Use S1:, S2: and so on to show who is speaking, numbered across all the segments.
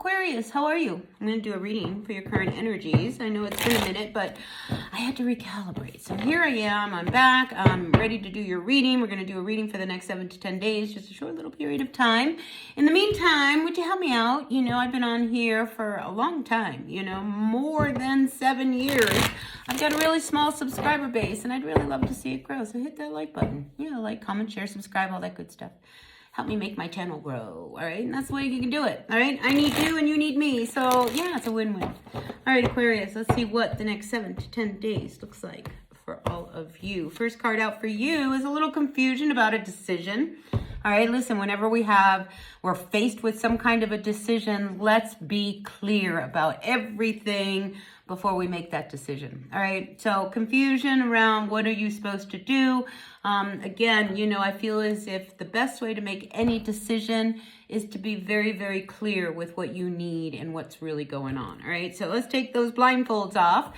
S1: Aquarius, how are you? I'm going to do a reading for your current energies. I know it's been a minute, but I had to recalibrate. So here I am. I'm back. I'm ready to do your reading. We're going to do a reading for the next 7 to 10 days, just a short little period of time. In the meantime, would you help me out? You know, I've been on here for a long time, more than 7 years. I've got a really small subscriber base, and I'd really love to see it grow. So hit that like button. Like, comment, share, subscribe, all that good stuff. Help me make my channel grow, all right? And that's the way you can do it, all right? I need you and you need me, so yeah, it's a win-win. All right, Aquarius, let's see what the next 7 to 10 days looks like for all of you. First card out for you is a little confusion about a decision. All right, listen, whenever we're faced with some kind of a decision, let's be clear about everything before we make that decision. All right, so confusion around what are you supposed to do? Again, I feel as if the best way to make any decision is to be very, very clear with what you need and what's really going on. All right, so let's take those blindfolds off.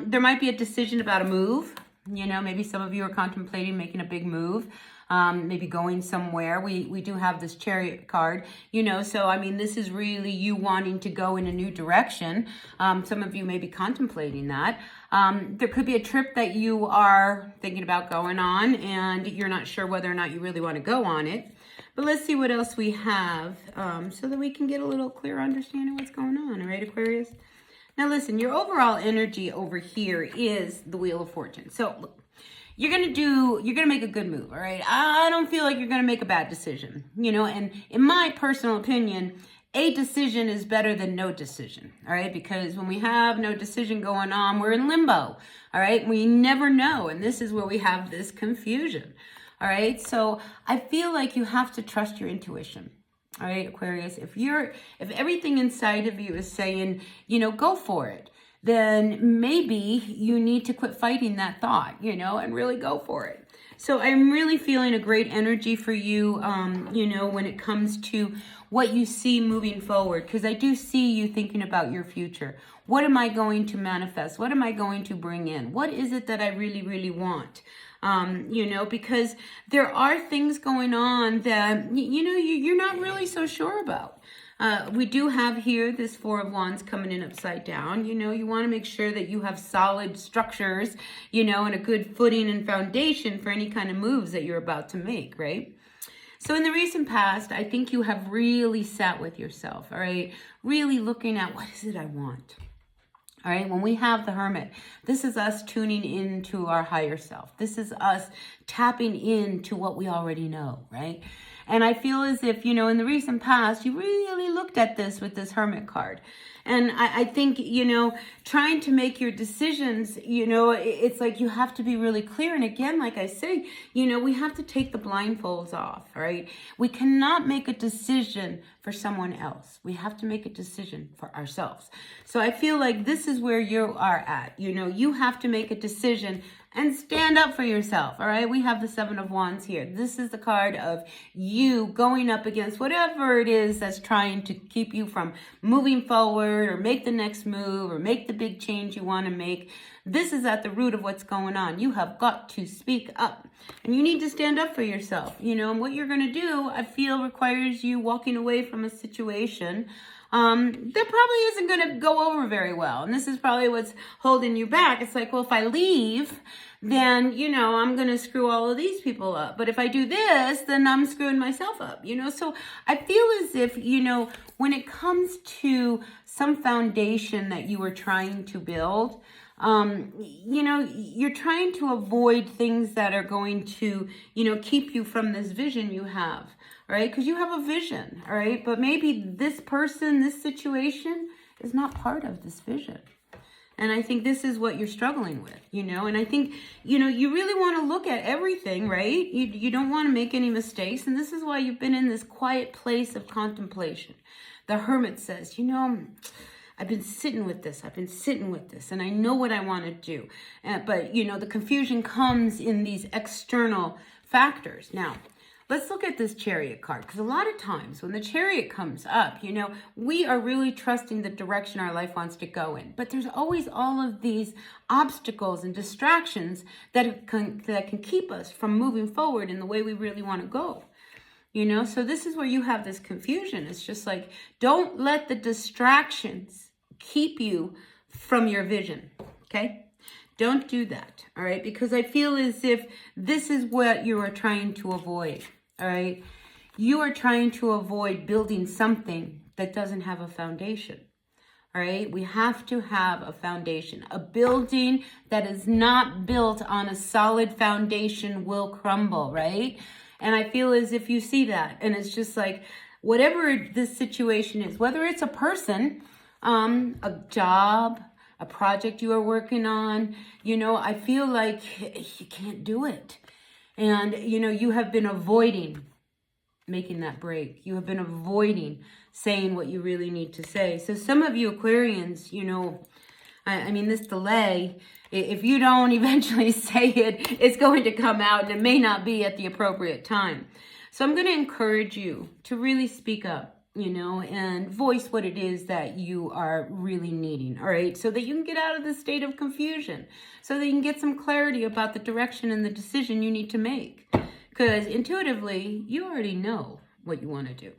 S1: There might be a decision about a move. Maybe some of you are contemplating making a big move. Maybe going somewhere. We do have this Chariot card, so I mean, this is really you wanting to go in a new direction. Some of you may be contemplating that. There could be a trip that you are thinking about going on and you're not sure whether or not you really want to go on it. But let's see what else we have so that we can get a little clearer understanding of what's going on. All right, Aquarius? Now listen, your overall energy over here is the Wheel of Fortune. So look, you're going to make a good move, all right? I don't feel like you're going to make a bad decision, and in my personal opinion, a decision is better than no decision, all right? Because when we have no decision going on, we're in limbo, all right? We never know, and this is where we have this confusion, all right? So I feel like you have to trust your intuition. All right, Aquarius, if everything inside of you is saying, go for it, then maybe you need to quit fighting that thought, and really go for it. So I'm really feeling a great energy for you, when it comes to what you see moving forward, because I do see you thinking about your future. What am I going to manifest? What am I going to bring in? What is it that I really, really want? Because there are things going on that, you're not really so sure about. We do have here this Four of Wands coming in upside down. You want to make sure that you have solid structures, and a good footing and foundation for any kind of moves that you're about to make, right? So in the recent past, I think you have really sat with yourself, all right? Really looking at what is it I want? All right, when we have the Hermit, this is us tuning into our higher self. This is us tapping into what we already know, right? And I feel as if, in the recent past, you really looked at this with this Hermit card. And I think, trying to make your decisions, it's like you have to be really clear. And again, like I say, we have to take the blindfolds off, all right? We cannot make a decision for someone else. We have to make a decision for ourselves. So I feel like this is where you are at. You have to make a decision and stand up for yourself, all right? We have the Seven of Wands here. This is the card of you going up against whatever it is that's trying to keep you from moving forward or make the next move or make the big change you want to make. This is at the root of what's going on. You have got to speak up and you need to stand up for yourself, and what you're going to do, I feel, requires you walking away from a situation that probably isn't going to go over very well. And this is probably what's holding you back. It's like, well, if I leave, then, I'm going to screw all of these people up. But if I do this, then I'm screwing myself up, So I feel as if, when it comes to some foundation that you were trying to build, you're trying to avoid things that are going to, keep you from this vision you have. All right, because you have a vision, all right? But maybe this person, this situation is not part of this vision. And I think this is what you're struggling with, and I think, you really want to look at everything, right? You don't want to make any mistakes. And this is why you've been in this quiet place of contemplation. The Hermit says, I've been sitting with this. And I know what I want to do. But, the confusion comes in these external factors. Now, let's look at this Chariot card, because a lot of times when the Chariot comes up, we are really trusting the direction our life wants to go in. But there's always all of these obstacles and distractions that can keep us from moving forward in the way we really want to go. you know? So this is where you have this confusion. It's just like, don't let the distractions keep you from your vision, okay? Don't do that, all right? Because I feel as if this is what you are trying to avoid, all right? You are trying to avoid building something that doesn't have a foundation. All right, we have to have a foundation. A building that is not built on a solid foundation will crumble, right? And I feel as if you see that. And it's just like, whatever this situation is, whether it's a person, a job, a project you are working on, you know, I feel like you can't do it. And, you know, you have been avoiding making that break. You have been avoiding saying what you really need to say. So some of you Aquarians, you know, I mean, this delay, if you don't eventually say it, it's going to come out and it may not be at the appropriate time. So I'm going to encourage you to really speak up, you know, and voice what it is that you are really needing, all right? So that you can get out of the state of confusion, so that you can get some clarity about the direction and the decision you need to make. Because intuitively, you already know what you want to do,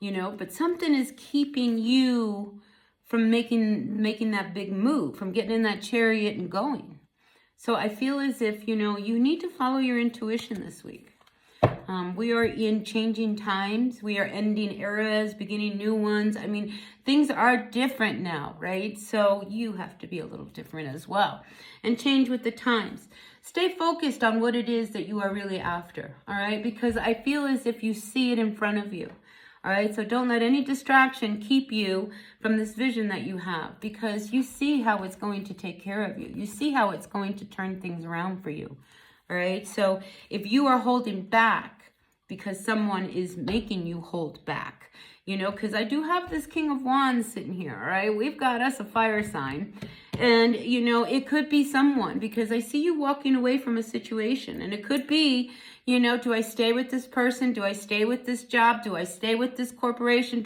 S1: you know, but something is keeping you from making that big move, from getting in that chariot and going. So I feel as if, you know, you need to follow your intuition this week. We are in changing times. We are ending eras, beginning new ones. I mean, things are different now, right? So you have to be a little different as well and change with the times. Stay focused on what it is that you are really after, all right? Because I feel as if you see it in front of you, all right? So don't let any distraction keep you from this vision that you have, because you see how it's going to take care of you. You see how it's going to turn things around for you, all right? So if you are holding back because someone is making you hold back, you know, because I do have this King of Wands sitting here, all right? We've got us a fire sign. And, you know, it could be someone, because I see you walking away from a situation. And it could be, you know, do I stay with this person? Do I stay with this job? Do I stay with this corporation?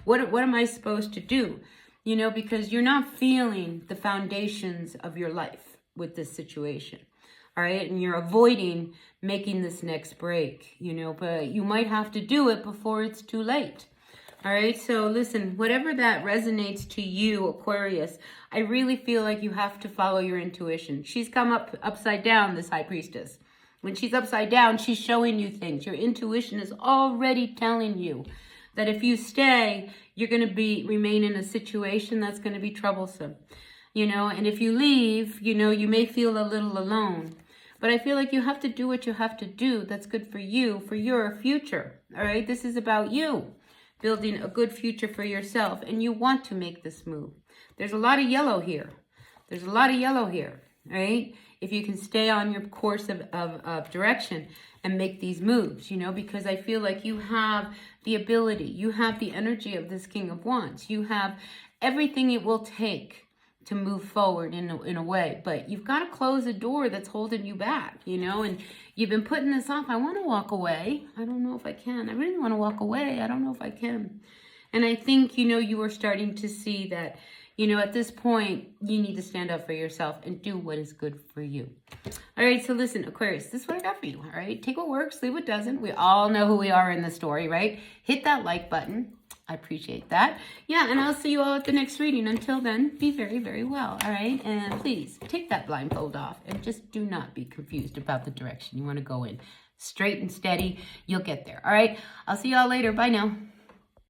S1: What am I supposed to do? You know, because you're not feeling the foundations of your life with this situation. All right, and you're avoiding making this next break, you know, but you might have to do it before it's too late. All right, so listen, whatever that resonates to you, Aquarius, I really feel like you have to follow your intuition. She's come up upside down, this High Priestess. When she's upside down, she's showing you things. Your intuition is already telling you that if you stay, you're going to remain in a situation that's going to be troublesome. You know, and if you leave, you know, you may feel a little alone. But I feel like you have to do what you have to do that's good for you, for your future. All right, this is about you building a good future for yourself, and you want to make this move. There's a lot of yellow here. There's a lot of yellow here, right? If you can stay on your course of direction and make these moves, you know, because I feel like you have the ability, you have the energy of this King of Wands. You have everything it will take to move forward in a way, but you've got to close a door that's holding you back, you know, and you've been putting this off. I want to walk away. I don't know if I can. I really want to walk away. I don't know if I can. And I think, you know, you are starting to see that, you know, at this point, you need to stand up for yourself and do what is good for you. All right, so listen, Aquarius, this is what I got for you, all right? Take what works, leave what doesn't. We all know who we are in the story, right? Hit that like button. I appreciate that. Yeah, and I'll see you all at the next reading. Until then, be very, very well, all right? And please, take that blindfold off and just do not be confused about the direction you want to go in. Straight and steady, you'll get there, all right? I'll see you all later. Bye now.